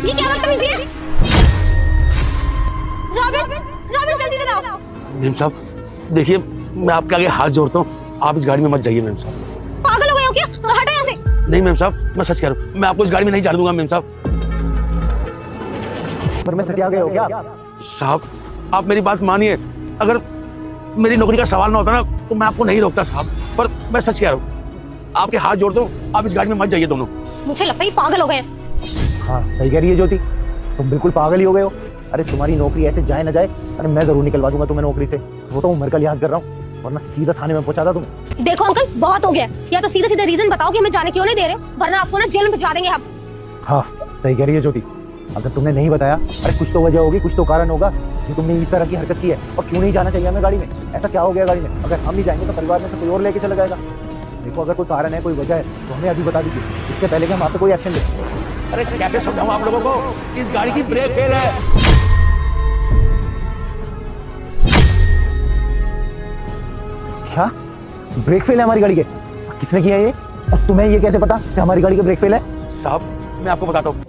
ये क्या बदतमीजी है? रॉबिन, रॉबिन जल्दी इधर आओ। मैम साहब देखिए, मैं आपके आगे हाथ जोड़ता हूँ, आप इस गाड़ी में मत जाइए मैम साहब। पागल हो गए हो क्या? हटो यहाँ से। नहीं मैम साहब, मैं सच कह रहा हूँ, मैं आपको इस गाड़ी में नहीं जाने दूंगा मैम साहब। पर मैं सटिया गए हो क्या? साहब आप मेरी बात मानिए, अगर मेरी नौकरी का सवाल ना होता ना तो मैं आपको नहीं रोकता साहब, पर मैं सच कह रहा हूँ, आपके हाथ जोड़ता हूँ, आप इस गाड़ी में मत जाइए दोनों। मुझे लगता है ये पागल हो गए। हाँ सही कह रही है ज्योति, तुम बिल्कुल पागल ही हो गए हो। अरे तुम्हारी नौकरी ऐसे जाए ना जाए, अरे मैं जरूर निकलवा दूंगा तुम्हें नौकरी से। वो तो उम्र का लिहाज कर रहा हूँ, वरना सीधा थाने में पहुंचा था तुम। देखो अंकल बहुत हो गया, या तो सीधे सीधे रीजन बताओ कि हमें जाने क्यों नहीं दे रहे, वरना आपको ना जेल में भिजवा देंगे हम। हाँ सही कह रही है ज्योति, अगर तुमने नहीं बताया, अरे कुछ तो वजह होगी, कुछ तो कारण होगा कि तुमने इस तरह की हरकत की है। और क्यों नहीं जाना चाहिए हमें गाड़ी में? ऐसा क्या हो गया गाड़ी में? अगर हम नहीं जाएंगे तो परिवार में से कोई और लेके चला जाएगा। देखो अगर कोई कारण है, कोई वजह है तो हमें अभी बता दीजिए, इससे पहले कि हम आप पे कोई एक्शन लें। अरे कैसे समझाऊं आप लोगों को, इस गाड़ी की ब्रेक फेल है। क्या ब्रेक फेल है हमारी गाड़ी के? किसने किया ये? और तुम्हें ये कैसे पता कि हमारी गाड़ी के ब्रेक फेल है? साहब मैं आपको बताता हूँ।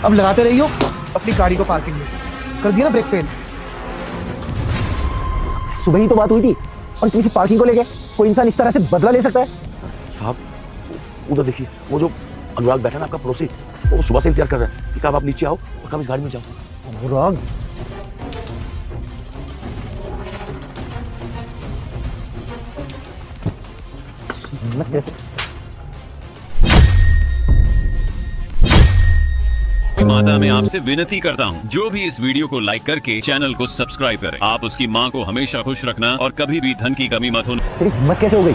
अब लगाते रहियो अपनी गाड़ी को पार्किंग में, कर दिया ना ब्रेक फेल। सुबह ही तो बात हुई थी, और इतनी सी पार्किंग को लेके कोई इंसान इस तरह से बदला ले सकता है? साहब उधर देखिए, वो जो अनुराग बैठा ना आपका पड़ोसी, वो सुबह से इंतजार कर रहा है कि कब आप नीचे आओ और कब इस गाड़ी में जाओ। अनुराग? कैसे? माता मैं आपसे विनती करता हूँ, जो भी इस वीडियो को लाइक करके चैनल को सब्सक्राइब करे। आप उसकी माँ को हमेशा खुश रखना और कभी भी धन की कमी मत होने। तेरी हिम्मत कैसे हो गई?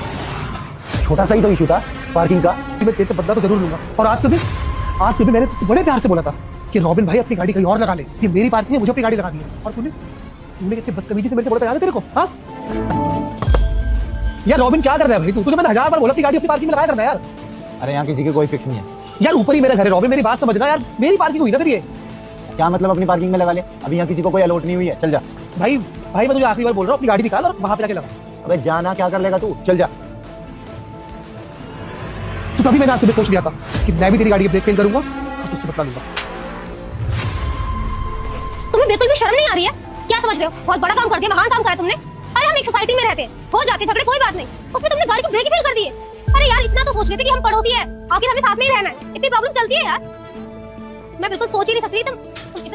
छोटा सा ही तो इशू था पार्किंग का। मैं तेरे से बदला तो जरूर लूंगा। और आज सुबह मैंने तुझसे बड़े प्यार से बोला था कि रॉबिन भाई अपनी गाड़ी कहीं और लगा ले, ये मेरी पार्किंग है, मुझे अपनी गाड़ी लगा दी है। और तूने कितनी बदतमीजी से मेरे से बोला था, याद है तेरे को? हाँ यार रॉबिन क्या कर रहा है भाई? तुझे मैंने 1000 बार बोला अपनी गाड़ी अपनी पार्किंग में लगाया करना यार। अरे यहाँ किसी की कोई फिक्स नहीं है यार, ऊपर ही मेरा घर है रॉबिन, मेरी बात समझना यार, मेरी पार्किंग हुई ना फिर ये। क्या मतलब अपनी पार्किंग में लगा ले? अभी यहाँ किसी को कोई अलॉट नहीं हुई है, चल जा। भाई मैं तुझे आखिरी बार बोल रहा हूँ, अपनी गाड़ी निकाल और वहां पे जाके लगा। अबे जाना क्या कर लेगा तू, चल जा। तो तभी मैंने आज सुबह सोच लिया था कि मैं भी तेरी गाड़ी की ब्रेक फेल करूंगा और तुझसे बदला लूंगा। तुम्हें बिल्कुल भी शर्म नहीं आ रही है? क्या समझ रहे हो, बहुत बड़ा काम कर दिया, महान काम करा तुमने। अरे हम एक सोसाइटी में रहते हैं, हो जाते झगड़े कोई बात नहीं, उसमें तुमने गाड़ी की ब्रेक फेल कर दी है। अरे यार इतना तो सोच लेते कि हम पड़ोसी है, आखिर हमें साथ में ही रहना है, इतनी प्रॉब्लम चलती है यार। मैं बिल्कुल सोच ही नहीं सकती तुम